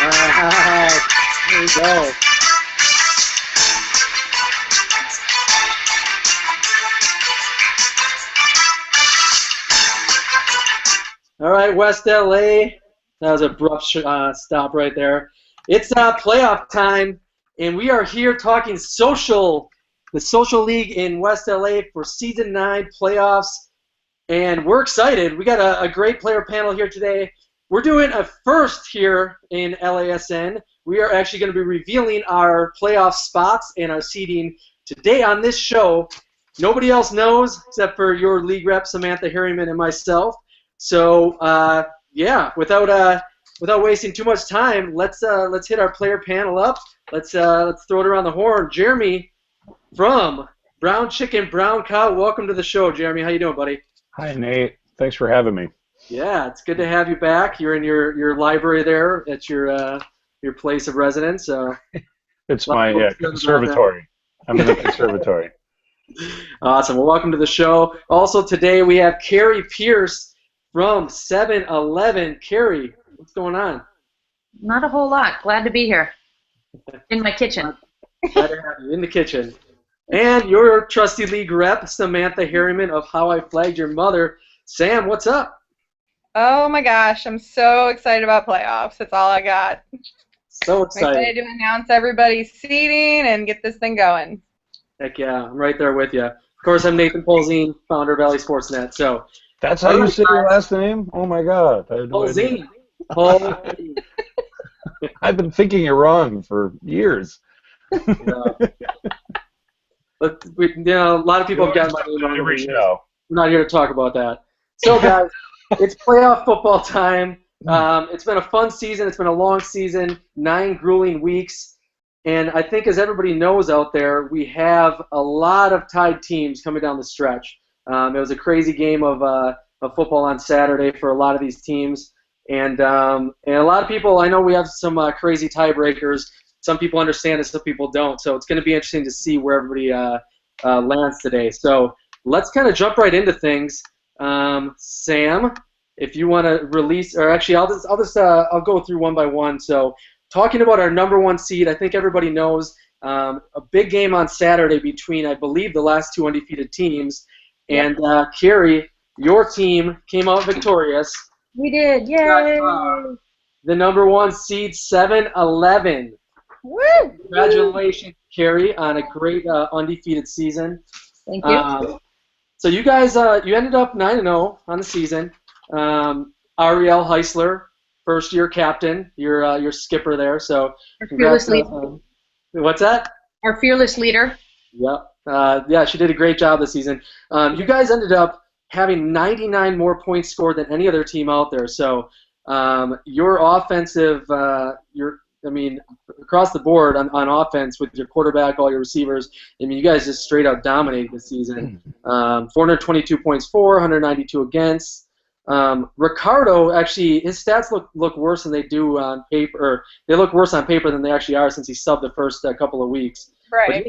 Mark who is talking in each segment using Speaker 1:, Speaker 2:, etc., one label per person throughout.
Speaker 1: right. Here we go. All right, West LA. That was an abrupt stop right there. It's playoff time, and we are here talking the social league in West LA for Season 9 playoffs, and we're excited. We got a great player panel here today. We're doing a first here in LASN. We are actually going to be revealing our playoff spots and our seeding today on this show. Nobody else knows except for your league rep, Samantha Herriman, and myself. So, yeah, without wasting too much time, let's hit our player panel up. Let's throw it around the horn. Jeremy from Brown Chicken, Brown Cow. Welcome to the show, Jeremy. How you doing, buddy?
Speaker 2: Hi, Nate. Thanks for having me.
Speaker 1: Yeah, it's good to have you back. You're in your library there at your place of residence.
Speaker 2: It's my conservatory. I'm in the conservatory.
Speaker 1: Awesome. Well, welcome to the show. Also today we have Kerry Pearce from 7-Eleven. Kerry, what's going on?
Speaker 3: Not a whole lot. Glad to be here. In my kitchen.
Speaker 1: Glad to have you in the kitchen. And your trusty league rep, Samantha Herriman of How I Flagged Your Mother. Sam, what's up?
Speaker 4: Oh my gosh, I'm so excited about playoffs. That's all I got.
Speaker 1: So excited.
Speaker 4: I'm excited to announce everybody's seeding and get this thing going.
Speaker 1: Heck yeah, I'm right there with you. Of course, I'm Nathan Polzine, founder of Valley Sportsnet. So
Speaker 2: that's how you say your last name? Oh my God.
Speaker 1: Polzine.
Speaker 2: I've been thinking you're wrong for years.
Speaker 1: But a lot of people have gotten my name on
Speaker 2: every show.
Speaker 1: We're not here to talk about that. So, guys, it's playoff football time. It's been a fun season. It's been a long season, 9 grueling weeks. And I think, as everybody knows out there, we have a lot of tied teams coming down the stretch. It was a crazy game of football on Saturday for a lot of these teams. And a lot of people, I know we have some crazy tiebreakers. Some people understand it, some people don't. So it's going to be interesting to see where everybody lands today. So let's kind of jump right into things. Sam, if you want to release, or actually, I'll go through one by one. So talking about our number 1 seed, I think everybody knows a big game on Saturday between, I believe, the last 2 undefeated teams. And Kerry, your team came out victorious.
Speaker 3: We did, yay!
Speaker 1: The number 1 seed, 7-Eleven.
Speaker 4: Woo!
Speaker 1: Congratulations, Kerry, on a great undefeated season.
Speaker 3: Thank you.
Speaker 1: So you guys, you ended up 9-0 on the season. Ariel Heisler, first-year captain, your skipper there. So
Speaker 3: Our fearless leader.
Speaker 1: What's that?
Speaker 3: Our fearless leader.
Speaker 1: Yep. Yeah, she did a great job this season. You guys ended up having 99 more points scored than any other team out there. So your offensive, across the board on offense with your quarterback, all your receivers, I mean, you guys just straight up dominated this season. 422 points for, 192 against. Ricardo, actually, his stats look worse than they do on paper. Or they look worse on paper than they actually are since he subbed the first couple of weeks.
Speaker 4: Right.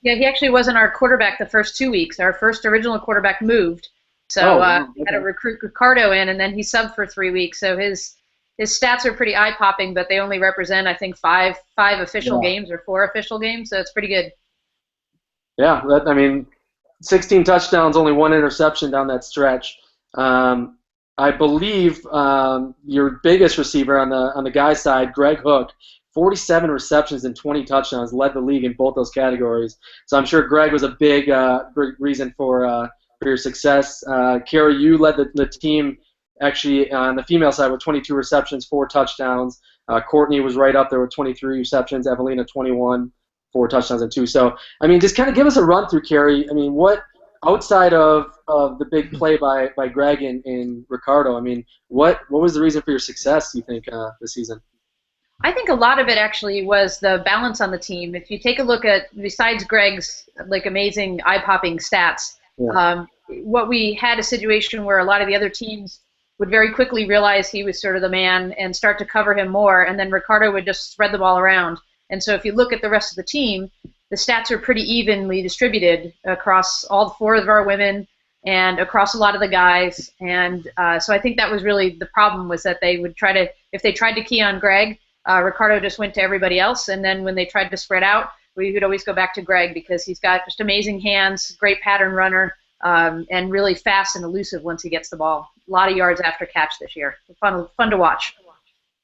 Speaker 3: He actually wasn't our quarterback the first 2 weeks. Our first original quarterback moved. So we had to recruit Ricardo in, and then he subbed for 3 weeks. So his stats are pretty eye-popping, but they only represent, I think, five official games or 4 official games, so it's pretty good.
Speaker 1: Yeah, 16 touchdowns, only 1 interception down that stretch. I believe your biggest receiver on the guy's side, Greg Hook, 47 receptions and 20 touchdowns, led the league in both those categories. So I'm sure Greg was a big reason for your success. Kerry, you led the team actually on the female side with 22 receptions, 4 touchdowns. Courtney was right up there with 23 receptions. Evelina, 21, 4 touchdowns and 2. So, just kind of give us a run through, Kerry. What outside of the big play by Greg and Ricardo, what was the reason for your success, you think, this season?
Speaker 3: I think a lot of it actually was the balance on the team. If you take a look at, besides Greg's amazing eye-popping stats, what we had a situation where a lot of the other teams would very quickly realize he was sort of the man and start to cover him more, and then Ricardo would just spread the ball around. And so if you look at the rest of the team, the stats are pretty evenly distributed across all 4 of our women and across a lot of the guys. And so I think that was really the problem, was that they would try to, if they tried to key on Greg, Ricardo just went to everybody else. And then when they tried to spread out, we would always go back to Greg, because he's got just amazing hands, great pattern runner, and really fast and elusive once he gets the ball. A lot of yards after catch this year. Fun to watch.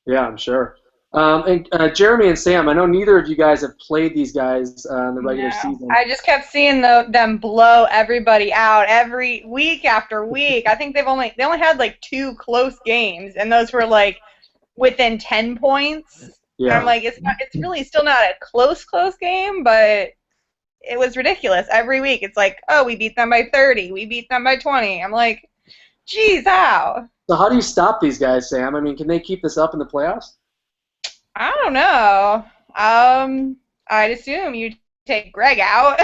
Speaker 1: Yeah, I'm sure. And Jeremy and Sam, I know neither of you guys have played these guys in the regular season.
Speaker 4: I just kept seeing them blow everybody out every week after week. I think they only had like 2 close games, and those were like within 10 points.
Speaker 1: Yeah.
Speaker 4: And I'm like, it's really still not a close game, but it was ridiculous. Every week it's like, oh, we beat them by 30, we beat them by 20. I'm like, geez, how?
Speaker 1: So how do you stop these guys, Sam? I mean, can they keep this up in the playoffs?
Speaker 4: I don't know. I'd assume you take Greg out,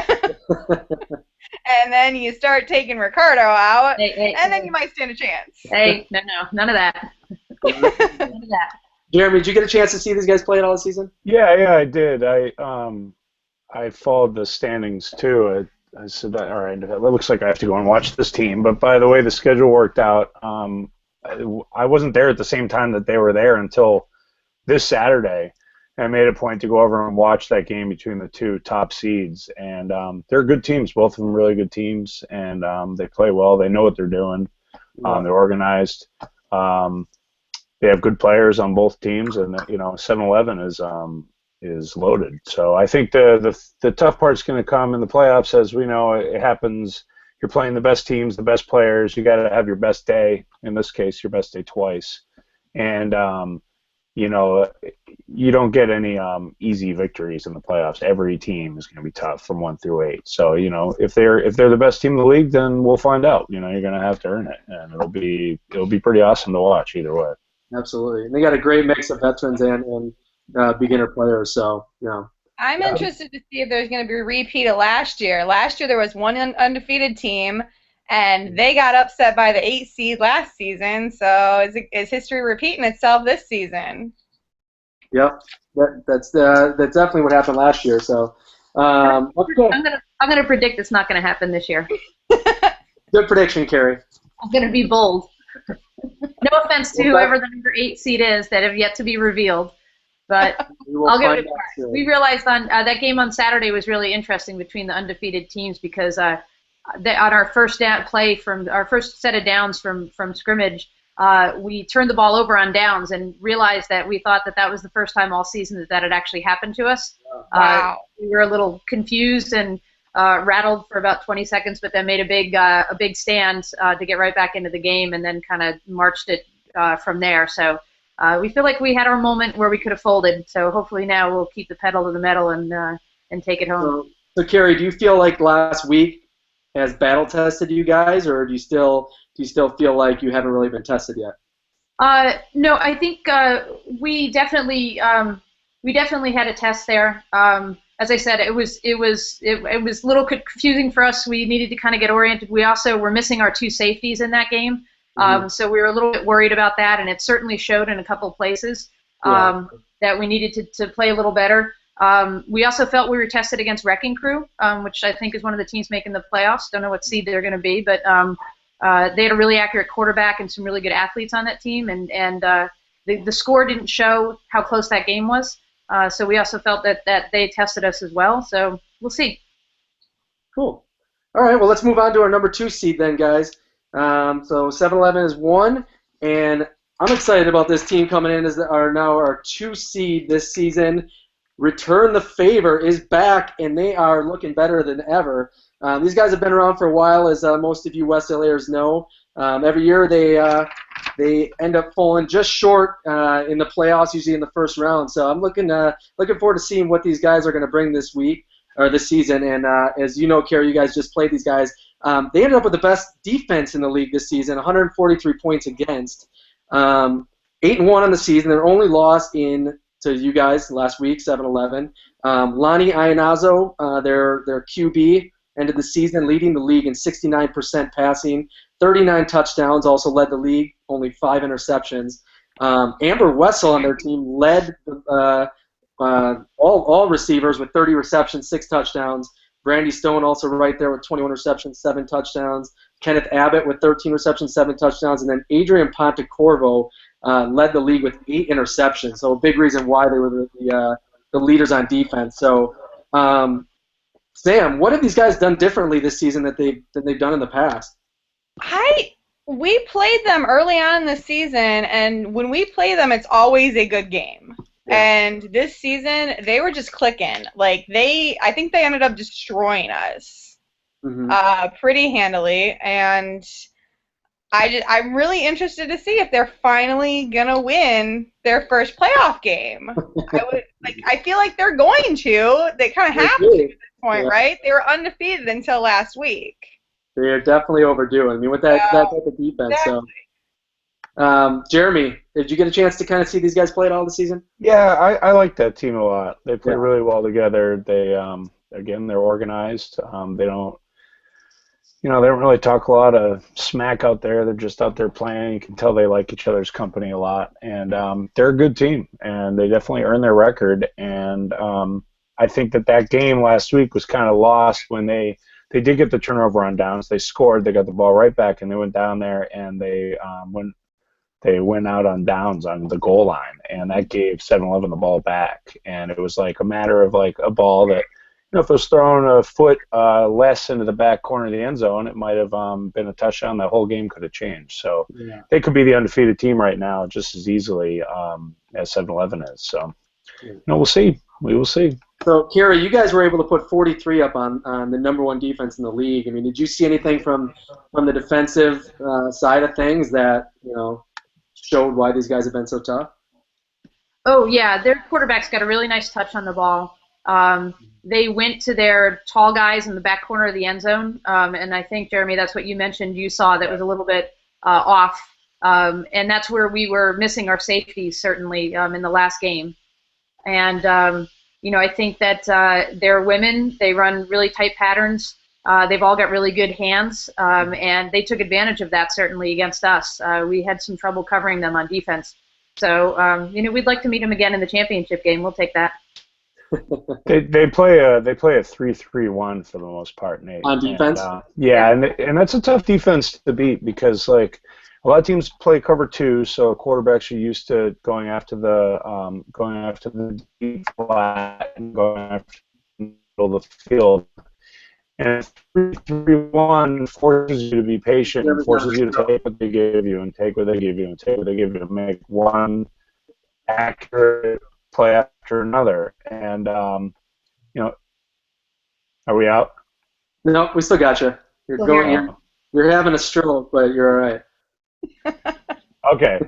Speaker 4: and then you start taking Ricardo out, and then you might stand a chance.
Speaker 3: Hey, no, none of that. None of that.
Speaker 1: Jeremy, did you get a chance to see these guys play it all season?
Speaker 2: Yeah, I did. I followed the standings too. I said that, all right, it looks like I have to go and watch this team. But by the way the schedule worked out, I wasn't there at the same time that they were there until this Saturday. I made a point to go over and watch that game between the 2 top seeds, and they're good teams, both of them really good teams, and they play well. They know what they're doing. They're organized. They have good players on both teams, and 7-11 is loaded. So I think the tough part's going to come in the playoffs. As we know, it happens. You're playing the best teams, the best players. You got to have your best day. In this case, your best day twice, and you don't get any easy victories in the playoffs. Every team is going to be tough from 1 through 8. So if they're the best team in the league, then we'll find out. You're going to have to earn it, and it'll be pretty awesome to watch either way.
Speaker 1: Absolutely, and they got a great mix of veterans and beginner players. So
Speaker 4: I'm interested to see if there's going to be a repeat of last year. Last year there was one undefeated team, and they got upset by the 8 seed last season. So is history repeating itself this season?
Speaker 1: Yep, that's definitely what happened last year. So okay.
Speaker 3: I'm gonna predict it's not gonna happen this year.
Speaker 1: Good prediction, Kerry.
Speaker 3: I'm gonna be bold. No offense to whoever the number 8 seed is that have yet to be revealed, but I'll give it a try. We realized on that game on Saturday was really interesting between the undefeated teams, because on our first play from our first set of downs from scrimmage, we turned the ball over on downs and realized that we thought that was the first time all season that had actually happened to us.
Speaker 4: Wow.
Speaker 3: We were a little confused and rattled for about 20 seconds, but then made a big stand to get right back into the game, and then kind of marched it from there. So we feel like we had our moment where we could have folded. So hopefully now we'll keep the pedal to the metal and take it home.
Speaker 1: So Kerry, do you feel like last week has battle tested you guys, or do you still feel like you haven't really been tested yet?
Speaker 3: No, I think we definitely had a test there. As I said, it was a little confusing for us. We needed to kind of get oriented. We also were missing our 2 safeties in that game, so we were a little bit worried about that, and it certainly showed in a couple of places that we needed to play a little better. We also felt we were tested against Wrecking Crew, which I think is one of the teams making the playoffs. Don't know what seed they're going to be, but they had a really accurate quarterback and some really good athletes on that team, and the score didn't show how close that game was. So we also felt that they tested us as well. So we'll see. Cool.
Speaker 1: All right, well, let's move on to our number 2 seed then, guys. So 7-11 is 1, and I'm excited about this team coming in as now our 2 seed this season. Return the Favor is back, and they are looking better than ever. These guys have been around for a while, as most of you West LAers know. Every year they end up falling just short in the playoffs, usually in the first round. So I'm looking forward to seeing what these guys are going to bring this week or this season. And as you know, Kerry, you guys just played these guys. They ended up with the best defense in the league this season, 143 points against. 8-1 on the season. Their only loss to you guys last week, 7-11. Lonnie Ianazzo, their QB, ended the season leading the league in 69% passing, 39 touchdowns, also led the league, only 5 interceptions. Amber Wessel on their team led all receivers with 30 receptions, 6 touchdowns. Brandy Stone also right there with 21 receptions, 7 touchdowns. Kenneth Abbott with 13 receptions, 7 touchdowns, and then Adrian Pontecorvo led the league with 8 interceptions. So a big reason why they were the leaders on defense. So, Sam, what have these guys done differently this season than they've done in the past?
Speaker 4: We played them early on in the season, and when we play them, it's always a good game. Yeah. And this season, they were just clicking. Like I think they ended up destroying us pretty handily. And I'm really interested to see if they're finally gonna win their first playoff game. I feel like they're going to. They kind of have to at this point, right? They were undefeated until last week.
Speaker 1: They're definitely overdue. I mean, with that type of defense. Exactly. So, Jeremy, did you get a chance to kind of see these guys play at all this season?
Speaker 2: Yeah, I like that team a lot. They play really well together. They again, they're organized. They don't really talk a lot of smack out there. They're just out there playing. You can tell they like each other's company a lot, and they're a good team. And they definitely earned their record. And I think that game last week was kind of lost when they did get the turnover on downs. They scored. They got the ball right back, and they went down there and they went out on downs on the goal line, and that gave 7-Eleven the ball back. And it was like a matter of like a ball that, if it was thrown a foot less into the back corner of the end zone, it might have been a touchdown. That whole game could have changed. So they could be the undefeated team right now just as easily as 7-Eleven is. So we'll see. We will see.
Speaker 1: So, Kerry, you guys were able to put 43 up on the number 1 defense in the league. I mean, did you see anything from the defensive side of things that, showed why these guys have been so tough?
Speaker 3: Oh, yeah. Their quarterback's got a really nice touch on the ball. They went to their tall guys in the back corner of the end zone, and I think, Jeremy, that's what you mentioned you saw that was a little bit off. And that's where we were missing our safeties, certainly, in the last game. And I think that they're women. They run really tight patterns. They've all got really good hands, and they took advantage of that, certainly, against us. We had some trouble covering them on defense. So, we'd like to meet them again in the championship game. We'll take that.
Speaker 2: They play a 3-3-1 for the most part, Nate.
Speaker 1: On defense?
Speaker 2: And that's a tough defense to beat because, like, a lot of teams play cover 2, so quarterbacks are used to going after the deep flat and going after the middle of the field. And 3-3-1 forces you to be patient and forces you to take what they give you and take what they give you and take what they give you to make one accurate play after another. And, are we out?
Speaker 1: No, we still got you. You're having a stroke, but you're all right.
Speaker 2: Okay.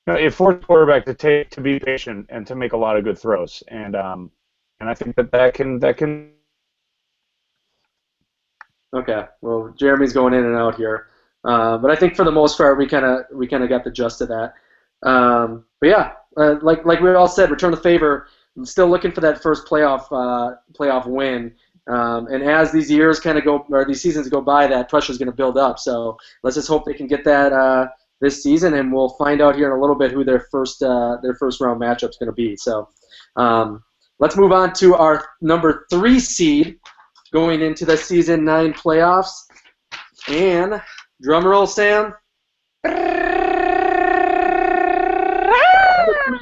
Speaker 2: It forced quarterback to be patient and to make a lot of good throws, and I think that can. Okay.
Speaker 1: Well, Jeremy's going in and out here, but I think for the most part we kind of got the gist of that. But yeah, like we all said, return the favor. I'm still looking for that first playoff win. And as these years these seasons go by, that pressure is going to build up. So let's just hope they can get that this season, and we'll find out here in a little bit who their first round matchup is going to be. So let's move on to our number 3 seed going into the season 9 playoffs. And drum roll, Sam.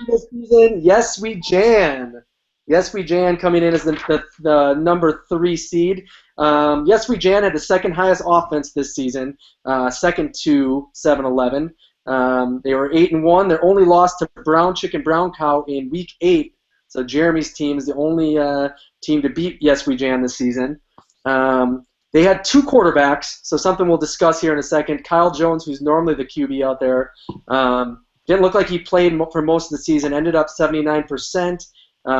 Speaker 1: This season, Yes We Jan. Yes We Jan coming in as the number 3 seed. Yes We Jan had the second highest offense this season, second to 7-Eleven. They were 8-1. Their only loss to Brown Chicken Brown Cow in Week 8. So Jeremy's team is the only team to beat Yes We Jan this season. They had 2 quarterbacks, so something we'll discuss here in a second. Kyle Jones, who's normally the QB out there, didn't look like he played for most of the season. Ended up 79%,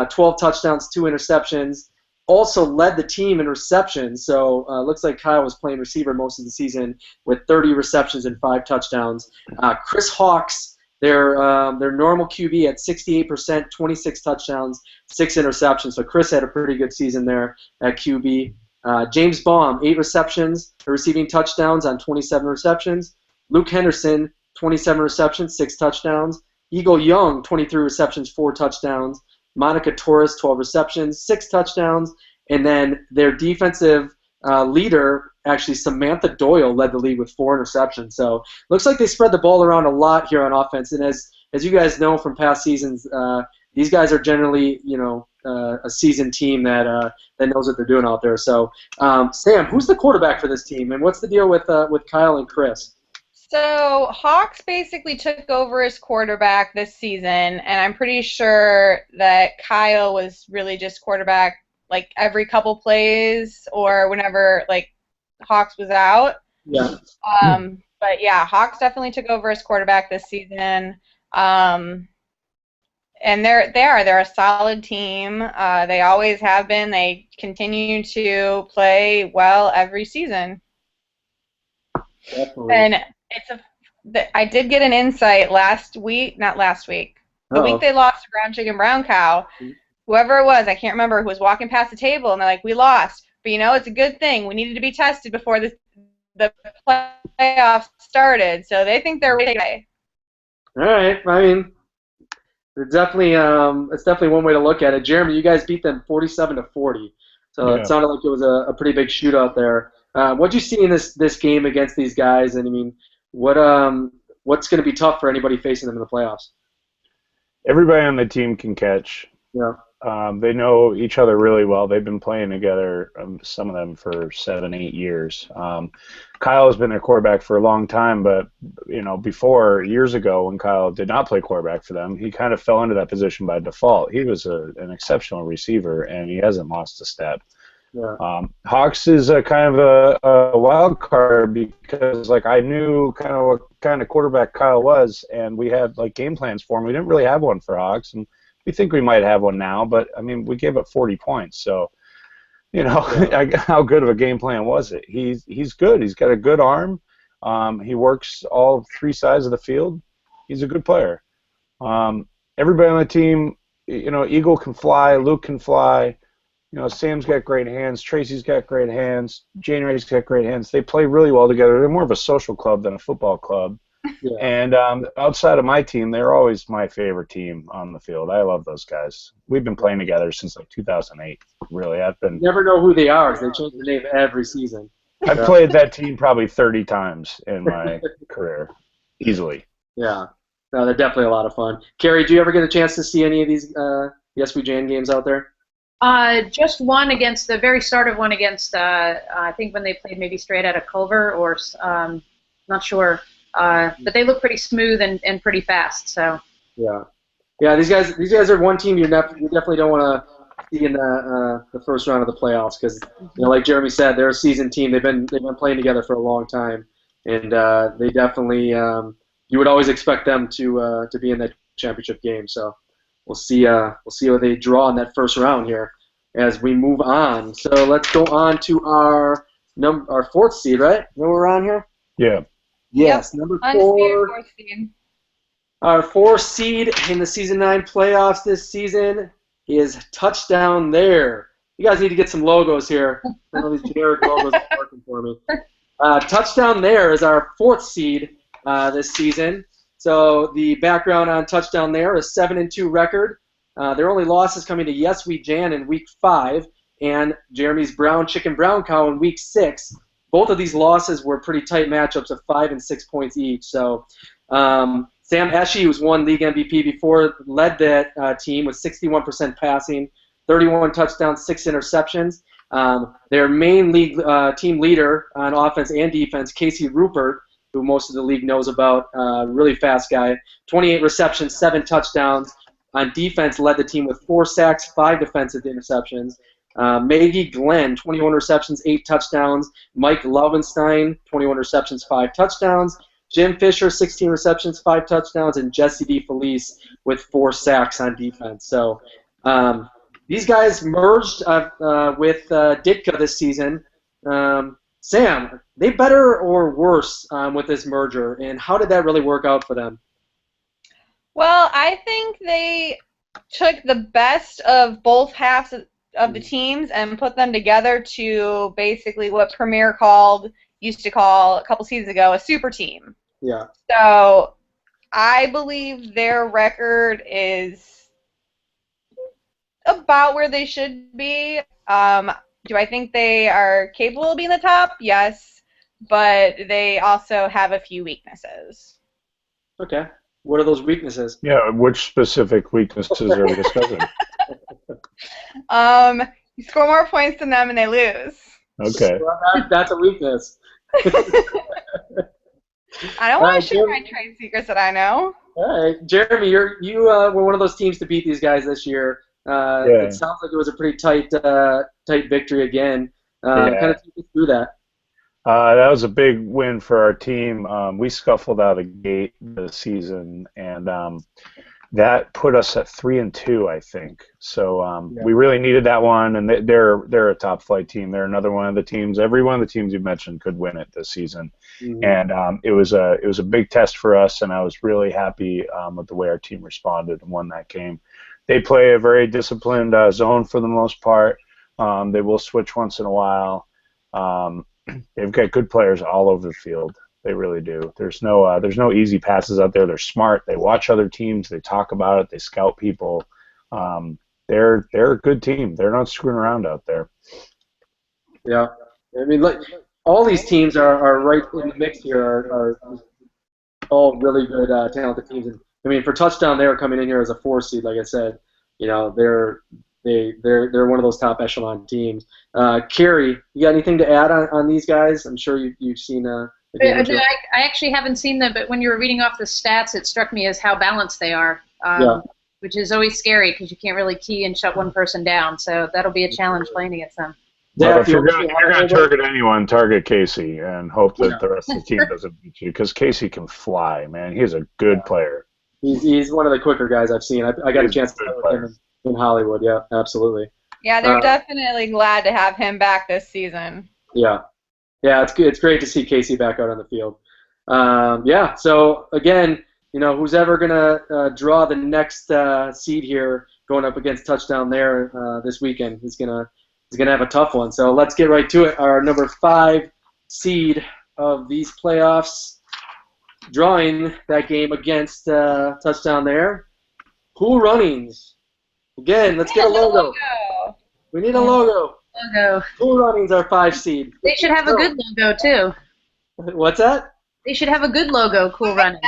Speaker 1: 12 touchdowns, 2 interceptions. Also led the team in receptions. So looks like Kyle was playing receiver most of the season with 30 receptions and 5 touchdowns. Chris Hawks, their normal QB at 68%, 26 touchdowns, 6 interceptions. So Chris had a pretty good season there at QB. James Baum, 8 receptions, receiving touchdowns on 27 receptions. Luke Henderson, 27 receptions, 6 touchdowns. Eagle Young, 23 receptions, 4 touchdowns. Monica Torres, 12 receptions, 6 touchdowns. And then their defensive leader, actually Samantha Doyle, led the league with 4 interceptions. So looks like they spread the ball around a lot here on offense. And as you guys know from past seasons, these guys are generally, a seasoned team that knows what they're doing out there. So, Sam, who's the quarterback for this team, and what's the deal with Kyle and Chris?
Speaker 4: So Hawks basically took over as quarterback this season, and I'm pretty sure that Kyle was really just quarterback like every couple plays or whenever like Hawks was out.
Speaker 1: Yeah.
Speaker 4: But yeah, Hawks definitely took over as quarterback this season. And they're a solid team. They always have been. They continue to play well every season.
Speaker 1: Definitely.
Speaker 4: And I did get an insight the week they lost to Brown Chicken Brown Cow. Whoever it was, I can't remember, who was walking past the table, and they're like, "We lost, but it's a good thing. We needed to be tested before the playoffs started." So they think they're ready.
Speaker 1: All right. I mean, it's definitely one way to look at it. Jeremy, you guys beat them 47-40, so
Speaker 2: Yeah.
Speaker 1: It sounded like it was a pretty big shootout there. What do you see in this game against these guys? And I mean, what's going to be tough for anybody facing them in the playoffs?
Speaker 2: Everybody on the team can catch.
Speaker 1: Yeah.
Speaker 2: They know each other really well. They've been playing together, some of them for 7-8 years. Kyle has been their quarterback for a long time, but before, years ago, when Kyle did not play quarterback for them, he kind of fell into that position by default. He was an exceptional receiver, and he hasn't lost a step.
Speaker 1: Yeah.
Speaker 2: Hawks is a kind of a wild card because I knew kind of what kind of quarterback Kyle was, and we had game plans for him. We didn't really have one for Hawks, and we think we might have one now, but I mean, we gave up 40 points, so how good of a game plan was it? He's good. He's got a good arm. He works all 3 sides of the field. He's a good player. Everybody on the team, Eagle can fly, Luke can fly. Sam's got great hands. Tracy's got great hands. January's got great hands. They play really well together. They're more of a social club than a football club. Yeah. And outside of my team, they're always my favorite team on the field. I love those guys. We've been playing together since 2008. Really,
Speaker 1: You never know who they are. They change the name every season.
Speaker 2: I've played that team probably 30 times in my career, easily.
Speaker 1: Yeah. No, they're definitely a lot of fun. Kerry, do you ever get a chance to see any of these Yes We Jan games out there?
Speaker 3: Just one against the very start of one against I think when they played maybe straight out of Culver or not sure, but they look pretty smooth and pretty fast. So
Speaker 1: yeah, these guys are one team you definitely don't want to see in the first round of the playoffs because like Jeremy said, they're a seasoned team. They've been playing together for a long time, and they definitely you would always expect them to be in that championship game. So. We'll see what they draw in that first round here as we move on. So let's go on to our 4th seed, right? You know what we're on here?
Speaker 2: Yeah.
Speaker 1: Yes,
Speaker 4: yep.
Speaker 1: Number
Speaker 4: 4. 4th seed.
Speaker 1: Our 4th seed in the Season 9 playoffs this season is Touchdown There. You guys need to get some logos here. Some of these generic logos are working for me. Touchdown There is our 4th seed this season. So the background on Touchdown There is 7-2 record. Their only loss is coming to Yes We Jan in Week 5 and Jeremy's Brown Chicken Brown Cow in Week 6. Both of these losses were pretty tight matchups of 5 and 6 points each. So Sam Esche, who's won league MVP before, led that team with 61% passing, 31 touchdowns, 6 interceptions. Their main league team leader on offense and defense, Casey Rupert, who most of the league knows about, really fast guy, 28 receptions, 7 touchdowns. On defense, led the team with 4 sacks, 5 defensive interceptions. Maggie Glenn, 21 receptions, 8 touchdowns. Mike Lovenstein, 21 receptions, 5 touchdowns. Jim Fisher, 16 receptions, 5 touchdowns. And Jesse DeFelice with 4 sacks on defense. So these guys merged with Ditka this season. Sam, they better or worse with this merger, and how did that really work out for them?
Speaker 4: Well, I think they took the best of both halves of the teams and put them together to basically what Premier used to call a couple seasons ago a super team.
Speaker 1: Yeah.
Speaker 4: So I believe their record is about where they should be. Do I think they are capable of being the top? Yes, but they also have a few weaknesses.
Speaker 1: Okay. What are those weaknesses?
Speaker 2: Yeah, which specific weaknesses are we discussing?
Speaker 4: You score more points than them and they lose.
Speaker 2: Okay.
Speaker 1: Well, that's a weakness.
Speaker 4: I don't want to share my trade secrets that I know.
Speaker 1: All right, Jeremy, you were one of those teams to beat these guys this year. It sounds like it was a pretty tight victory again. Kind of take us through that.
Speaker 2: That was a big win for our team. We scuffled out of the gate this season, and that put us at 3-2, I think. So we really needed that one, and they're a top flight team. They're another one of the teams. Every one of the teams you mentioned could win it this season, and it was a big test for us. And I was really happy with the way our team responded and won that game. They play a very disciplined zone for the most part. They will switch once in a while. They've got good players all over the field. They really do. There's no easy passes out there. They're smart. They watch other teams. They talk about it. They scout people. They're a good team. They're not screwing around out there.
Speaker 1: Yeah, I mean, like all these teams are right in the mix here. Are all really good, talented teams. And I mean, for touchdown, they're coming in here as a 4 seed. Like I said, they're one of those top echelon teams. Kerry, you got anything to add on these guys? I'm sure you've seen.
Speaker 3: I actually haven't seen them, but when you were reading off the stats, it struck me as how balanced they are, which is always scary because you can't really key and shut one person down. So that'll be a challenge playing against them.
Speaker 2: Well, if you're going to target anyone, target Casey and hope that the rest of the team doesn't beat you, because Casey can fly, man. He's a good player.
Speaker 1: He's one of the quicker guys I've seen. I got a chance to play with him in Hollywood. Yeah, absolutely.
Speaker 4: Yeah, they're definitely glad to have him back this season.
Speaker 1: Yeah, it's good. It's great to see Casey back out on the field. So again, who's ever gonna draw the next seed here, going up against touchdown there this weekend, is gonna have a tough one. So let's get right to it. Our number 5 seed of these playoffs, drawing that game against touchdown there. Cool Runnings. Again, let's get a logo. We need a logo. Cool Runnings, our 5 seed.
Speaker 3: They should have a good logo too.
Speaker 1: What's that?
Speaker 3: They should have a good logo, Cool Runnings.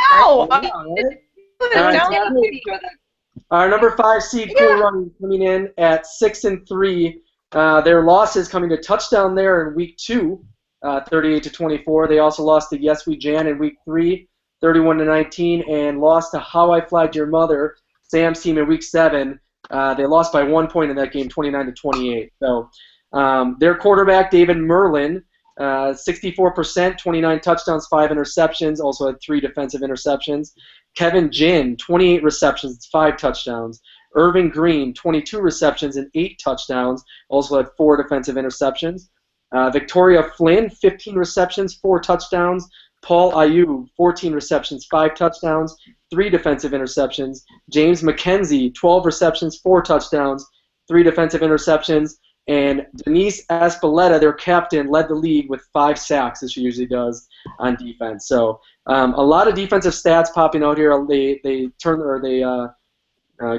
Speaker 1: Our number 5 seed, Cool Runnings, coming in at 6-3. Their losses coming to touchdown there in week 2, 38-24. They also lost to Yes We Jan in week 3, 31-19, and lost to How I Flagged Your Mother, Sam's team, in week 7. They lost by 1 point in that game, 29-28. So their quarterback, David Merlin, 64%, 29 touchdowns, 5 interceptions, also had 3 defensive interceptions. Kevin Jin, 28 receptions, 5 touchdowns. Irving Green, 22 receptions and 8 touchdowns, also had 4 defensive interceptions. Victoria Flynn, 15 receptions, 4 touchdowns. Paul Ayu, 14 receptions, 5 touchdowns, 3 defensive interceptions. James McKenzie, 12 receptions, 4 touchdowns, 3 defensive interceptions. And Denise Espeleta, their captain, led the league with 5 sacks, as she usually does on defense. So a lot of defensive stats popping out here. They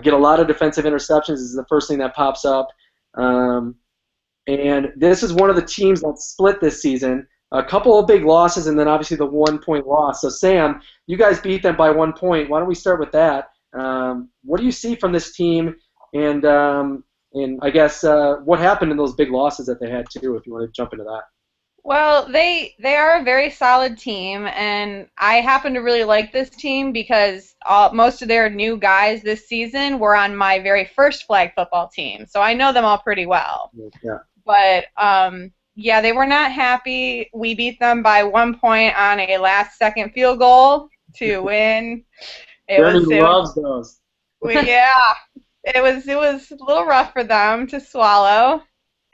Speaker 1: get a lot of defensive interceptions. This is the first thing that pops up. And this is one of the teams that split this season. A couple of big losses, and then obviously the 1-point loss. So, Sam, you guys beat them by 1 point. Why don't we start with that? What do you see from this team, and I guess what happened in those big losses that they had, too, if you want to jump into that?
Speaker 4: Well, they are a very solid team, and I happen to really like this team because most of their new guys this season were on my very first flag football team, so I know them all pretty well.
Speaker 1: Yeah.
Speaker 4: But they were not happy. We beat them by 1 point on a last-second field goal to win.
Speaker 1: Loves those.
Speaker 4: It was a little rough for them to swallow,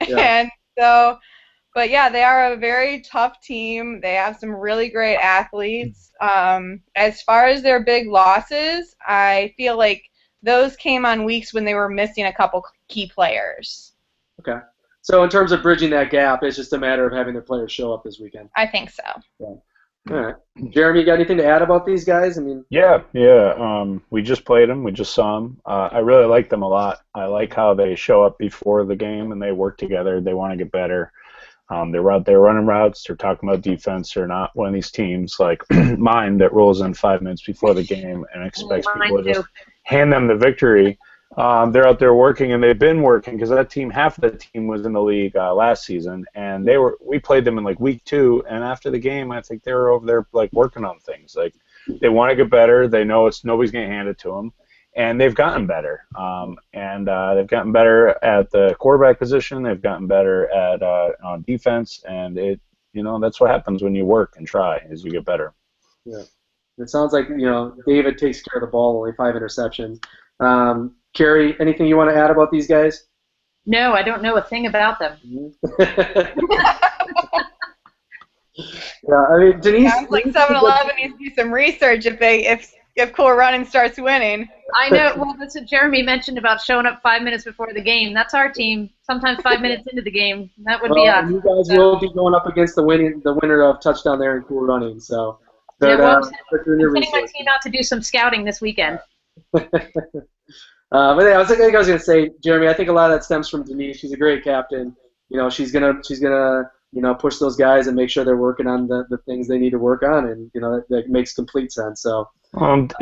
Speaker 4: and so. But yeah, they are a very tough team. They have some really great athletes. As far as their big losses, I feel like those came on weeks when they were missing a couple key players.
Speaker 1: Okay. So in terms of bridging that gap, it's just a matter of having the players show up this weekend.
Speaker 4: I think so.
Speaker 1: Yeah. All right. Jeremy, you got anything to add about these guys? I mean,
Speaker 2: Yeah. We just played them. We just saw them. I really like them a lot. I like how they show up before the game and they work together. They want to get better. They're out there running routes. They're talking about defense. They're not one of these teams like mine that rolls in 5 minutes before the game and expects people to just hand them the victory. They're out there working, and they've been working because that team, half of the team was in the league last season, and we played them in like week 2, and after the game, I think they were over there like working on things. Like they want to get better. They know nobody's going to hand it to them. And they've gotten better, they've gotten better at the quarterback position. They've gotten better at on defense, and that's what happens when you work and try, is you get better.
Speaker 1: Yeah, it sounds like David takes care of the ball, only 5 interceptions. Kerry, anything you want to add about these guys?
Speaker 3: No, I don't know a thing about them.
Speaker 1: Yeah, I mean, Denise.
Speaker 4: Sounds like 7-Eleven needs to do some research if Cool Running starts winning.
Speaker 3: I know. Well, that's what Jeremy mentioned about showing up 5 minutes before the game. That's our team. Sometimes 5 minutes into the game. That would be us.
Speaker 1: You guys will be going up against the winner of touchdown there in Cool Running. So,
Speaker 3: I'm sending my team out to do some scouting this weekend.
Speaker 1: But yeah, I was going to say, Jeremy, I think a lot of that stems from Denise. She's a great captain. She's gonna push those guys and make sure they're working on the things they need to work on, and that makes complete sense. So.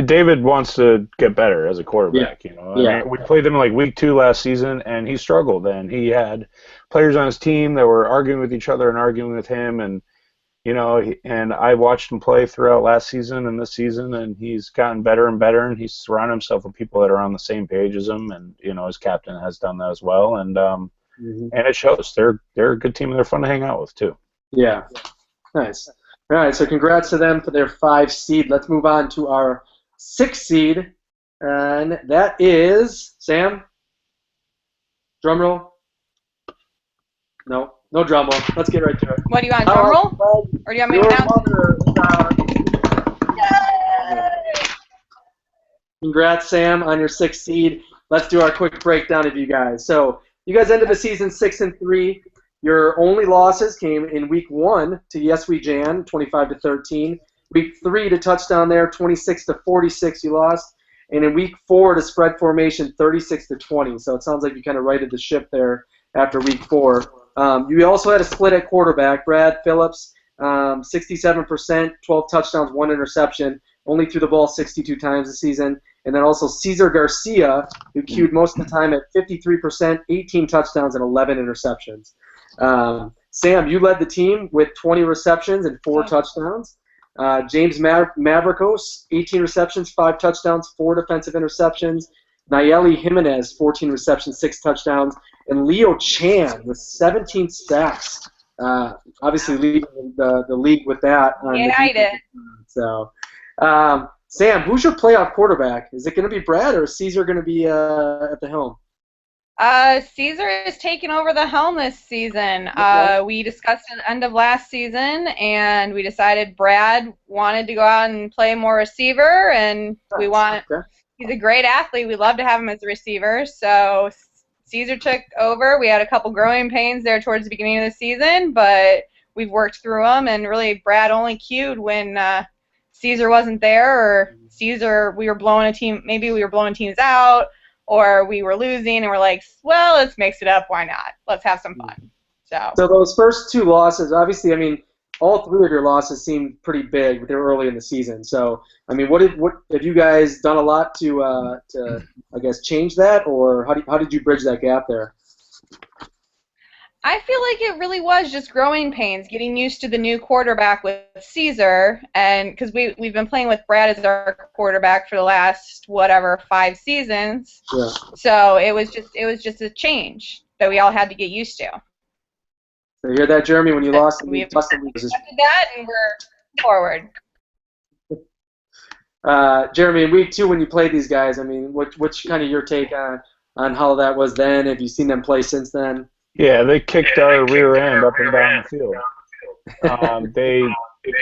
Speaker 2: David wants to get better as a quarterback.
Speaker 1: Yeah.
Speaker 2: I mean, we played them in like week 2 last season, and he struggled. And he had players on his team that were arguing with each other and arguing with him, and and I watched him play throughout last season and this season, and he's gotten better and better, and he's surrounded himself with people that are on the same page as him, and his captain has done that as well, and and it shows. They're a good team, and they're fun to hang out with too.
Speaker 1: Yeah, nice. All right, so congrats to them for their 5 seed. Let's move on to our 6 seed, and that is Sam. Drum roll. No drum roll. Let's get right to it.
Speaker 4: What do you want, drum roll? Or do you want me to announce?
Speaker 1: Congrats, Sam, on your 6th seed. Let's do our quick breakdown of you guys. So you guys ended the season 6-3. Your only losses came in week 1 to Yes We Jan, 25-13. Week 3 to touchdown there, 26-46 you lost. And in week 4 to spread formation, 36-20. So it sounds like you kind of righted the ship there after week 4. You also had a split at quarterback. Brad Phillips, 67%, 12 touchdowns, 1 interception. Only threw the ball 62 times this season. And then also Cesar Garcia, who queued most of the time at 53%, 18 touchdowns, and 11 interceptions. Sam, you led the team with 20 receptions and 4 touchdowns. James Mavrikos, 18 receptions, 5 touchdowns, 4 defensive interceptions. Nayeli Jimenez, 14 receptions, 6 touchdowns. And Leo Chan with 17 sacks. Obviously leading the league with that.
Speaker 4: Yeah, I did.
Speaker 1: So, Sam, who's your playoff quarterback? Is it going to be Brad, or is Cesar going to be at the helm?
Speaker 4: Cesar is taking over the helm this season. We discussed at the end of last season, and we decided Brad wanted to go out and play more receiver, and he's a great athlete. We love to have him as a receiver, so Cesar took over. We had a couple growing pains there towards the beginning of the season, but we've worked through them, and really Brad only cued when Cesar wasn't there, or we were blowing teams out, or we were losing, and we're like, well, let's mix it up. Why not? Let's have some fun. So
Speaker 1: those first 2 losses, obviously, I mean, all 3 of your losses seemed pretty big, but they were early in the season. So, I mean, what have you guys done a lot to I guess change that, or how did you bridge that gap there?
Speaker 4: I feel like it really was just growing pains, getting used to the new quarterback with Cesar, and because we've been playing with Brad as our quarterback for the last 5 seasons.
Speaker 1: Yeah.
Speaker 4: So it was just a change that we all had to get used to.
Speaker 1: So you hear that, Jeremy? When you lost,
Speaker 4: we accepted that, and we're forward.
Speaker 1: Jeremy, in week 2 when you played these guys, I mean, what's kind of your take on how that was then? Have you seen them play since then?
Speaker 2: Yeah, they kicked our rear end up and down the field. They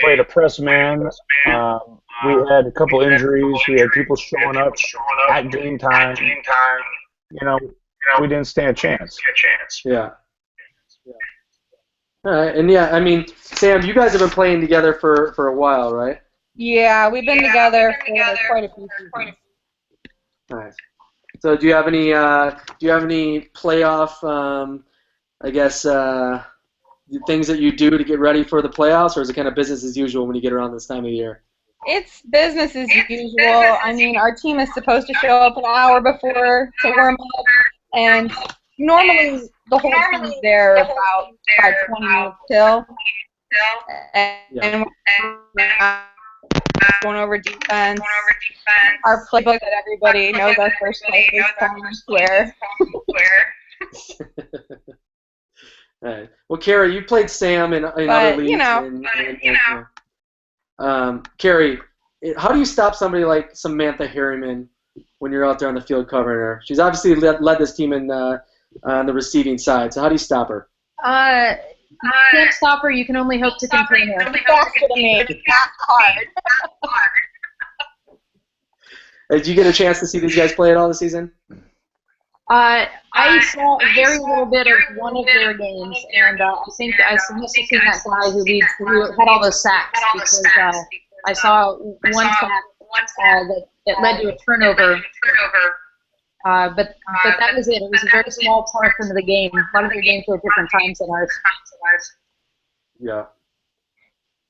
Speaker 2: played a press man. We had a couple injuries. We had people showing up at game time. We didn't stand a chance.
Speaker 1: Yeah. All right, and yeah, I mean, Sam, you guys have been playing together for a while, right?
Speaker 4: Yeah, we've been together for quite a few seasons.
Speaker 1: Nice. So, do you have any playoff, I guess, things that you do to get ready for the playoffs, or is it kind of business as usual when you get around this time of year?
Speaker 4: It's business as usual. I mean, our team is supposed to show up an hour before to warm up, and normally the whole team's there about 20 minutes till. And we're going over defense. Our playbook that everybody knows our first play is calling square.
Speaker 1: All right. Well, Kerry, you played Sam in other leagues. Kerry, how do you stop somebody like Samantha Herriman when you're out there on the field covering her? She's obviously led this team on the receiving side. So how do you stop her?
Speaker 3: You can't stop her. You can only hope to contain her.
Speaker 4: Faster than me. It's not hard.
Speaker 1: Did you get a chance to see these guys play at all this season?
Speaker 3: I saw very little bit of one of their games, and I think I must have seen that guy who had all those sacks, because I saw one sack that led to a turnover. But that was it. It was a very small portion of the game. A lot of their games were at different times than ours.
Speaker 1: Yeah.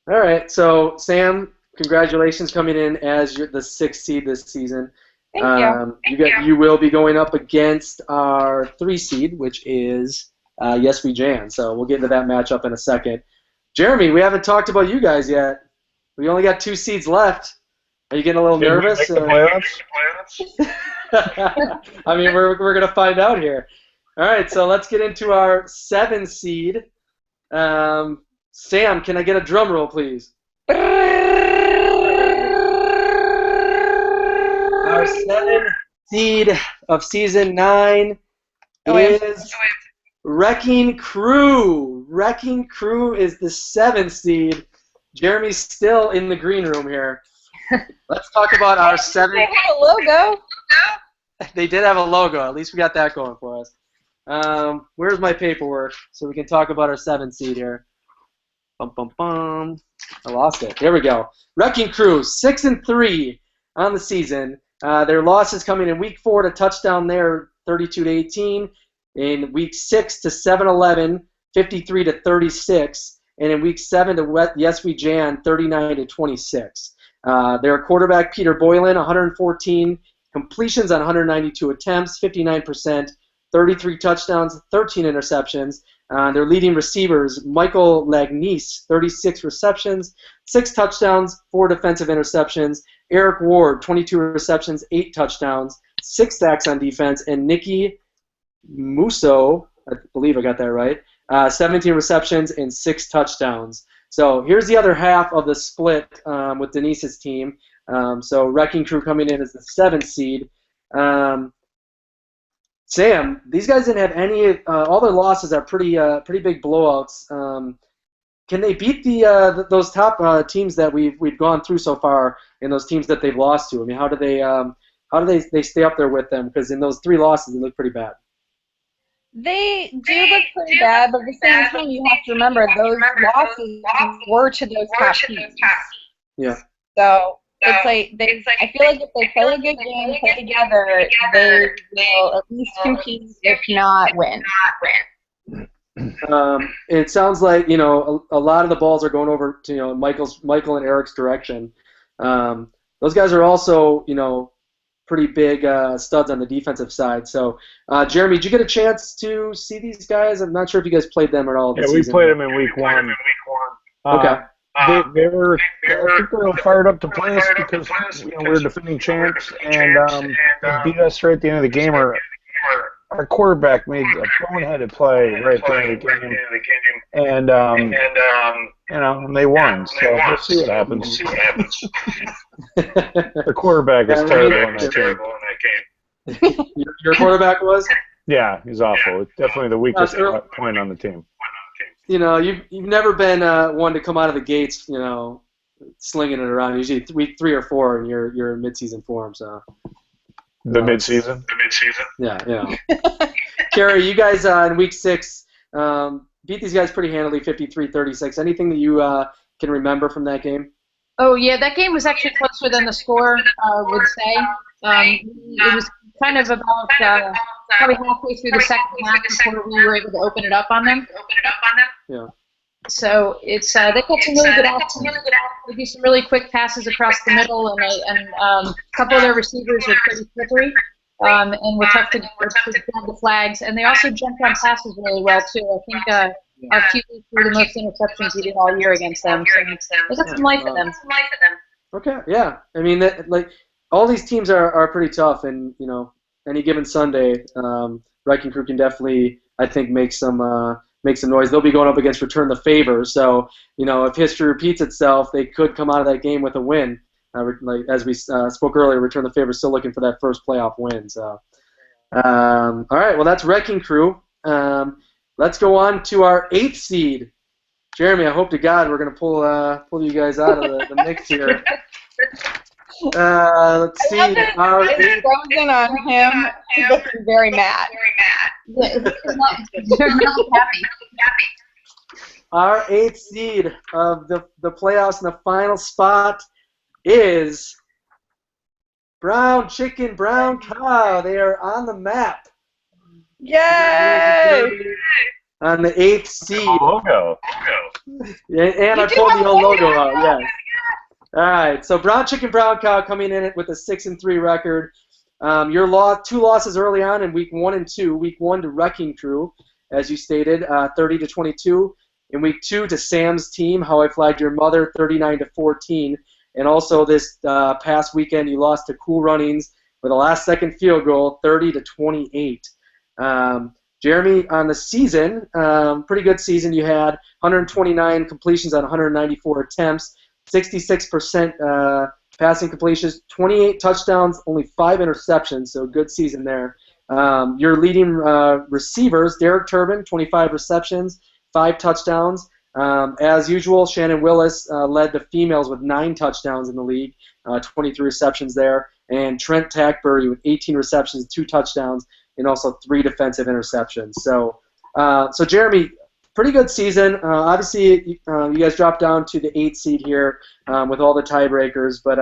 Speaker 1: All right. So, Sam, congratulations coming in as the 6th seed this season.
Speaker 4: Thank you.
Speaker 1: You will be going up against our 3 seed, which is Yes We Jan. So we'll get into that matchup in a second. Jeremy, we haven't talked about you guys yet. We only got 2 seeds left. Are you getting a little nervous?
Speaker 2: Make the playoffs?
Speaker 1: I mean, we're going to find out here. All right, so let's get into our 7 seed. Sam, can I get a drum roll, please? Our 7 seed of season 9 is Wrecking Crew. Wrecking Crew is the 7th seed. Jeremy's still in the green room here. Let's talk about our 7.
Speaker 4: They have a logo.
Speaker 1: They did have a logo. At least we got that going for us. Where's my paperwork so we can talk about our 7 seed here? Bum, bum, bum. I lost it. Here we go. Wrecking Crew, 6-3 on the season. Their losses coming in week 4 to touchdown there, 32-18. In week 6 to 7-11, 53-36. And in week 7 to Yes We Jan, 39-26. Their quarterback, Peter Boylan, 114 completions on 192 attempts, 59%, 33 touchdowns, 13 interceptions. Their leading receivers, Michael Lagnese, 36 receptions, 6 touchdowns, 4 defensive interceptions. Eric Ward, 22 receptions, 8 touchdowns, 6 sacks on defense. And Nicky Musso, I believe I got that right, 17 receptions and 6 touchdowns. So here's the other half of the split with Denise's team. So Wrecking Crew coming in as the 7th seed. Sam, these guys didn't have any. All their losses are pretty big blowouts. Can they beat those top teams that we've gone through so far, and those teams that they've lost to? I mean, how do they stay up there with them? Because in those 3 losses, they look pretty bad.
Speaker 4: They do look pretty bad, but at the same time, you have to remember those losses were to those top teams.
Speaker 1: Yeah.
Speaker 4: So it's like I feel like if they play a good game, play together, they will at least compete, if not win.
Speaker 1: It sounds like a lot of the balls are going over to Michael and Eric's direction. Those guys are also pretty big studs on the defensive side. So, Jeremy, did you get a chance to see these guys? I'm not sure if you guys played them at all.
Speaker 2: Yeah, we played them in week 1.
Speaker 1: Okay.
Speaker 2: They were fired up to play us because we're defending champs, and they beat us right at the end of the game. Our quarterback made a boneheaded play right at the end of the game, and they won. So we'll see what happens. The quarterback is terrible in that game.
Speaker 1: Your quarterback was?
Speaker 2: Yeah, he's awful. It's definitely the weakest point on the team.
Speaker 1: You've never been one to come out of the gates, slinging it around. Usually week 3 or 4, and you're in mid-season form. So
Speaker 2: the mid-season.
Speaker 1: Yeah, Kerry, you guys in week 6, beat these guys pretty handily, 53-36. Anything that you can remember from that game?
Speaker 3: Oh, yeah, that game was actually closer than the score would say. It was kind of about probably halfway through the second half before we were able to open it up on them.
Speaker 1: Yeah.
Speaker 3: So it's they got some really good options. They do some really quick passes across the middle, and a couple of their receivers are pretty slippery, and were tough to grab the flags. And they also jumped on passes really well too. I think our QB threw the most interceptions we did all year against them. So they got some life in them.
Speaker 1: Okay, yeah. I mean, all these teams are pretty tough, and any given Sunday, Wrecking Crew can definitely, I think, make some noise. They'll be going up against Return the Favor, so if history repeats itself, they could come out of that game with a win. As we spoke earlier, Return the Favor is still looking for that first playoff win. So, all right, well, that's Wrecking Crew. Let's go on to our 8th seed. Jeremy, I hope to God we're going to pull you guys out of the mix here. Let's see. Our
Speaker 4: frozen on him. He's looking very mad.
Speaker 3: Yeah, they're not happy.
Speaker 1: Our 8th seed of the playoffs in the final spot is Brown Chicken, Brown Cow. They are on the map.
Speaker 4: Yay!
Speaker 1: On the 8th seed.
Speaker 2: Logo.
Speaker 1: And I pulled the old logo out, yes. All right, so Brown Chicken, Brown Cow coming in with a 6-3 record. Your 2 losses early on in week 1 and 2. Week 1 to Wrecking Crew, as you stated, 30-22. In week 2 to Sam's team, How I Flagged Your Mother, 39-14. And also this past weekend, you lost to Cool Runnings with a last-second field goal, 30-28. Jeremy, on the season, pretty good season. You had 129 completions on 194 attempts, 66% passing completions, 28 touchdowns, only 5 interceptions, so good season there. Your leading receivers, Derek Turbin, 25 receptions, 5 touchdowns. As usual, Shannon Willis led the females with 9 touchdowns in the league, 23 receptions there. And Trent Tackbury with 18 receptions, 2 touchdowns, and also 3 defensive interceptions. So Jeremy, pretty good season. Obviously, you guys dropped down to the 8th seed here with all the tiebreakers, but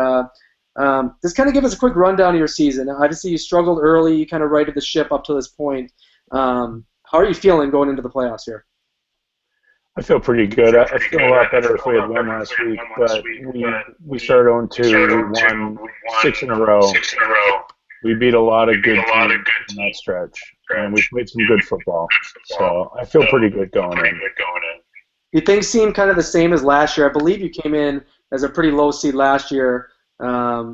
Speaker 1: just kind of give us a quick rundown of your season. Obviously, you struggled early. You kind of righted the ship up to this point. How are you feeling going into the playoffs here?
Speaker 2: I feel pretty good. I feel a lot better if we had won last week, but we started 0-2. We won 6 in a row. We beat a lot of good teams in that stretch, and we played some good football. So I feel pretty good going in.
Speaker 1: You things seem kind of the same as last year. I believe you came in as a pretty low seed last year,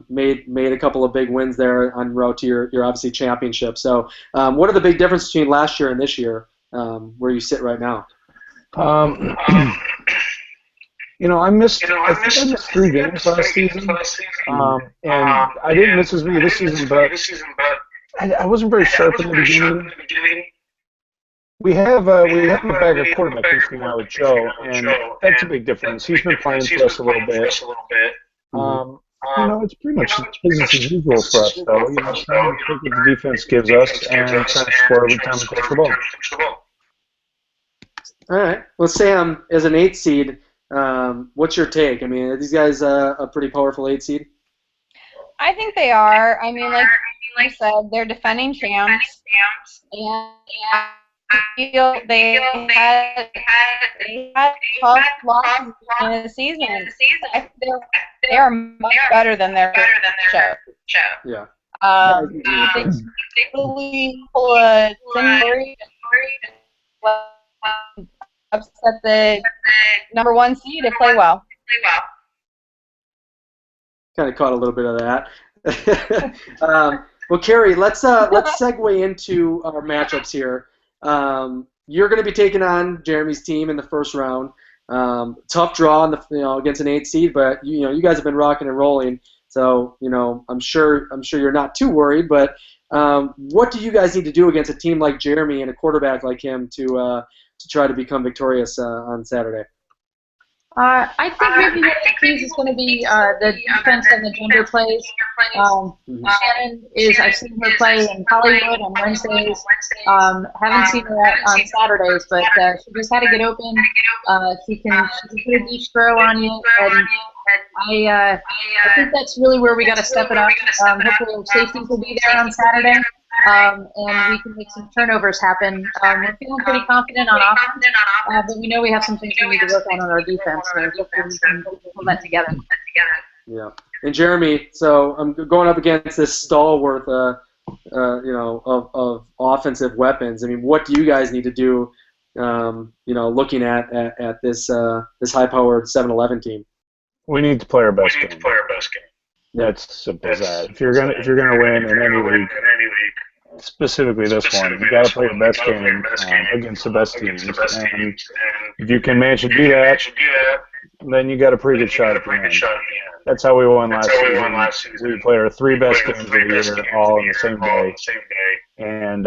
Speaker 1: made a couple of big wins there on route to your obviously championship. So what are the big differences between last year and this year, where you sit right now?
Speaker 2: I missed 3 games last season, and I didn't miss as many this season, but I wasn't very sharp in the beginning. We have a backup quarterback this year now with Joe, and that's a big difference. He's been playing for us a little bit. It's pretty much business as usual for us, though. Trying to take what the defense gives us and trying to score every time we touch the ball.
Speaker 1: All right. Well, Sam, as an 8th seed, what's your take? I mean, are these guys a pretty powerful 8th seed?
Speaker 4: I think they are. I mean, like I said, they're defending champs, and I feel they had tough losses in the season. They are much better than their show.
Speaker 1: Yeah.
Speaker 4: They really pull a Cindy upset the number 1 seed to play well.
Speaker 1: Kind of caught a little bit of that. Well, Kerry, let's segue into our matchups here. You're going to be taking on Jeremy's team in the first round. Tough draw against an 8th seed, but you guys have been rocking and rolling. So I'm sure you're not too worried. But what do you guys need to do against a team like Jeremy and a quarterback like him to try to become victorious on Saturday?
Speaker 3: I think maybe one of the keys is going to be the defense and the gender plays. Shannon I've seen her play in Hollywood on Wednesdays. Haven't seen her on Saturdays, but she just had to get open. She can put a deep throw on you, and I think that's really where we got to step it up. Hopefully our safeties will be there on Saturday, and we can make some turnovers happen. We're feeling pretty confident on offense, but we know we have some things we need to work on our defense, so hopefully we can pull that together.
Speaker 1: Yeah. And Jeremy, so I'm going up against this stalwart, of offensive weapons. I mean, what do you guys need to do, looking at this high-powered 7-11 team?
Speaker 2: We need to play our best game. That's simple as that. If you're gonna win in any league, specifically this one, you got to play your best game against the best teams. And if you can manage to do that, then you got a pretty good shot at the end. That's how we won last season. We played our 3 best games of the year all on the same day, and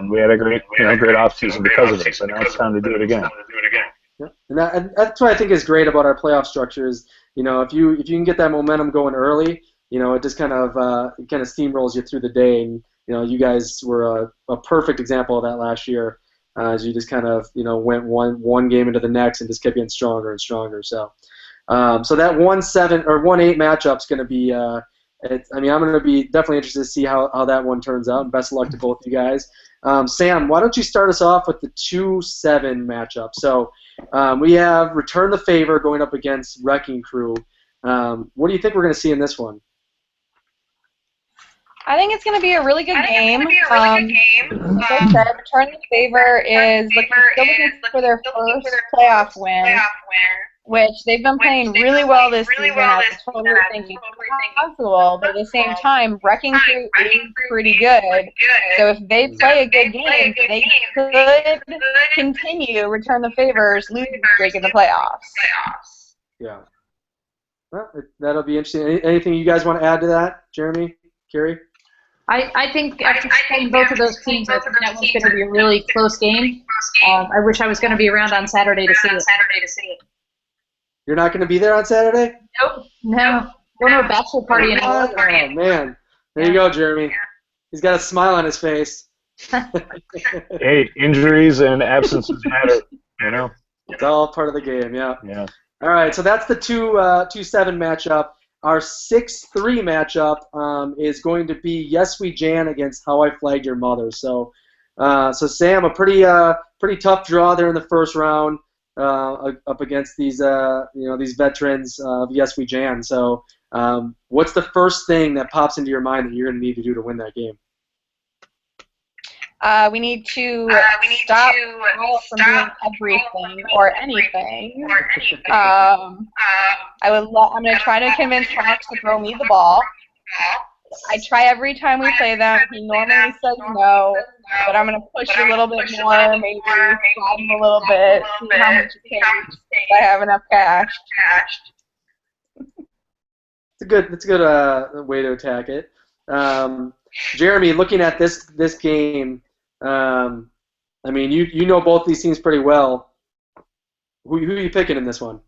Speaker 2: we had a great offseason because of it. So now it's time to do it again.
Speaker 1: Yeah. And that's what I think is great about our playoff structure is, if you can get that momentum going early, it just kind of steamrolls you through the day. And you guys were a perfect example of that last year, as you just kind of went one game into the next and just kept getting stronger and stronger. So that 1-7 or 1-8 matchup's going to be. I'm going to be definitely interested to see how that one turns out. And best of luck to both you guys. Sam, why don't you start us off with the 2-7 matchup? So we have Return the Favor going up against Wrecking Crew. What do you think we're going to see in this one?
Speaker 4: I think it's going to be a really good game. Like I said, Return the Favor is looking for their first playoff win, which they've been playing really well this season. I was totally thinking it's possible, but at the same time, Wrecking Crew is pretty good. So if they play a good game, they could continue Return the Favor's losing streak in the playoffs.
Speaker 1: Yeah. Well, that'll be interesting. Anything you guys want to add to that, Jeremy, Kerry?
Speaker 3: I think after playing both of those teams, I think that one's going to be a really close game. I wish I was going to be around on Saturday to see it.
Speaker 1: You're not going to be there on Saturday?
Speaker 3: Nope. No. Going to a bachelor party in LA.
Speaker 1: Oh, man. There you go, Jeremy. He's got a smile on his face.
Speaker 2: Hey, injuries and absences matter,
Speaker 1: It's all part of the game, yeah.
Speaker 2: Yeah.
Speaker 1: All right, so that's the 2-7 matchup. Our 6-3 matchup is going to be Yes We Jan against How I Flagged Your Mother. So Sam, a pretty tough draw there in the first round up against these these veterans of Yes We Jan. So what's the first thing that pops into your mind that you're going to need to do to win that game?
Speaker 4: We need to stop Kyle from doing everything or anything. I'm going to try to convince Fox to throw me the ball. I try every time we play them. He normally says no, but I'm going to push a little bit more, maybe slide him a little bit, see how much it takes. If I have enough cash.
Speaker 1: It's a good way to attack it. Jeremy, looking at this game, you know both these teams pretty well. Who are you picking in this one?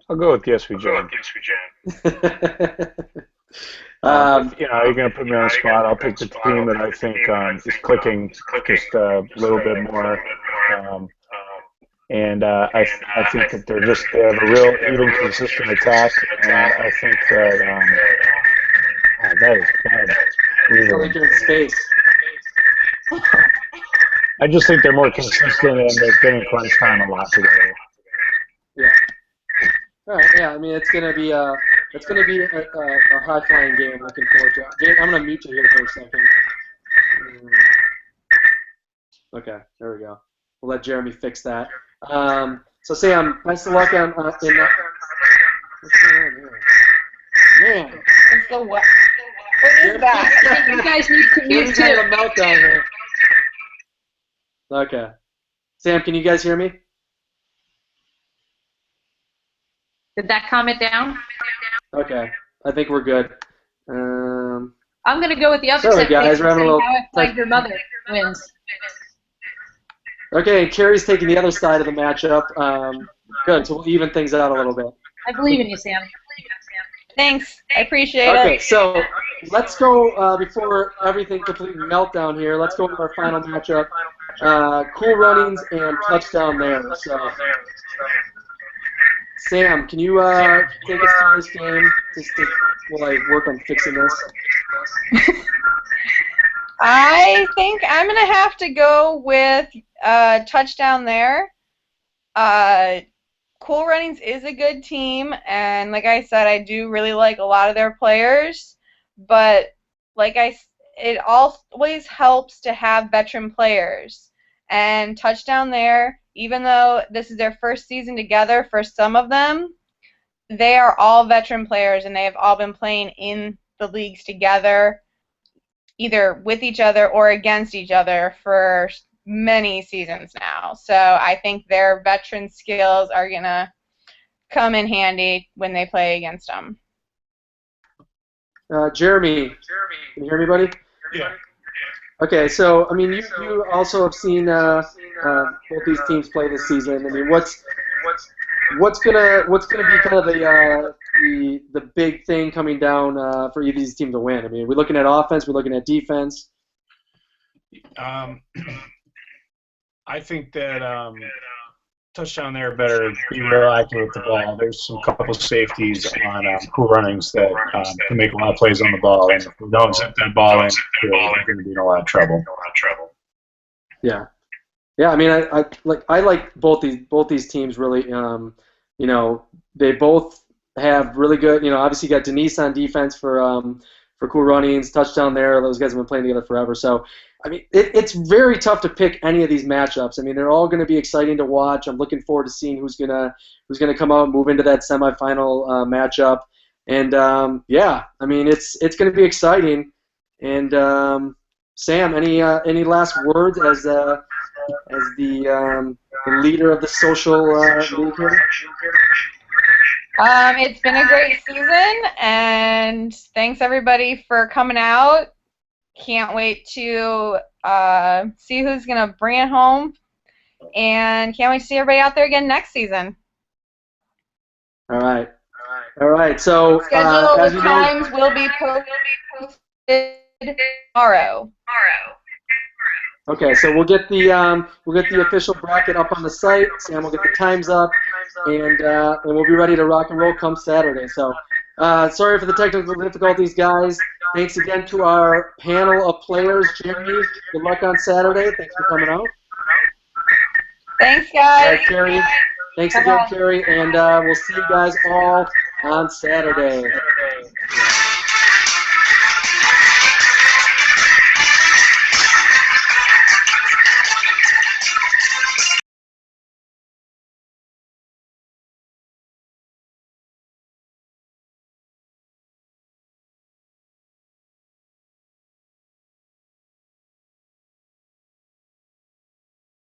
Speaker 2: I'll go with Yes We Jan. You're going to put me on the spot. I'll pick the team that I think is clicking just a little bit more. I think that they have a real even, consistent attack, and I think that that is bad.
Speaker 1: Really good space.
Speaker 2: I just think they're more consistent and they're getting crunch time a lot together.
Speaker 1: Yeah. All right. Yeah. It's gonna be a high flying game. Looking forward to it. I'm gonna mute you here for a second. Okay. There we go. We'll let Jeremy fix that. So Sam, best of luck in that. What's going on here? Man.
Speaker 4: It's the what? What is that?
Speaker 3: You guys need to mute
Speaker 1: Jeremy's having
Speaker 3: too.
Speaker 1: a meltdown here. Okay. Sam, can you guys hear me?
Speaker 3: Did that comment down?
Speaker 1: Okay. I think we're good.
Speaker 3: I'm going to go with the upset.
Speaker 1: Sorry, guys. We're having a little.
Speaker 3: How I Flagged Your Mother wins.
Speaker 1: Okay, Kerry's taking the other side of the matchup. Good, so we'll even things out a little bit.
Speaker 3: I believe in you, Sam.
Speaker 4: Thanks. I appreciate
Speaker 1: Okay,
Speaker 4: it.
Speaker 1: so let's go, before everything completely meltdown here, let's go to our final matchup. Cool Runnings and Touchdown There. So, Sam, can you take us through this game while I work on fixing this?
Speaker 4: I think I'm going to have to go with Touchdown There. Cool Runnings is a good team, and like I said, I do really like a lot of their players, but it always helps to have veteran players. And Touchdown There, even though this is their first season together for some of them, they are all veteran players, and they have all been playing in the leagues together, either with each other or against each other for many seasons now. So I think their veteran skills are going to come in handy when they play against them.
Speaker 1: Jeremy, can you hear me, buddy?
Speaker 2: Yeah.
Speaker 1: Okay, so I mean, you also have seen both these teams play this season. I mean, what's gonna be kind of the big thing coming down for either of these teams to win? I mean, we're looking at offense, we're looking at defense.
Speaker 2: I think that Touchdown There better be real accurate with the ball. There's some couple safeties on Cool Runnings that can make a lot of plays on the ball, and if we don't zip that ball in, we're going to be in a lot of trouble.
Speaker 1: Yeah, I mean, I like both these teams really. You know, they both have really good. You know, obviously you got Denise on defense for Cool Runnings, Touchdown There. Those guys have been playing together forever. So, I mean, it's very tough to pick any of these matchups. I mean, they're all going to be exciting to watch. I'm looking forward to seeing who's gonna come out and move into that semifinal matchup. And yeah, I mean, it's going to be exciting. And Sam, any last words as the leader of the social league here?
Speaker 4: It's been a great season, and thanks everybody for coming out. Can't wait to see who's going to bring it home, and can't wait to see everybody out there again next season.
Speaker 1: All right. So
Speaker 4: Schedule
Speaker 1: as
Speaker 4: with
Speaker 1: you know,
Speaker 4: times will be posted tomorrow.
Speaker 1: okay, so we'll get the official bracket up on the site. Sam will get the times up, and we'll be ready to rock and roll come Saturday. So sorry for the technical difficulties, guys. Thanks again to our panel of players. Jeremy, good luck on Saturday. Thanks for coming out.
Speaker 4: Thanks,
Speaker 1: All
Speaker 4: guys.
Speaker 1: right, Kerry. Thanks again, Kerry, and we'll see you guys all on Saturday.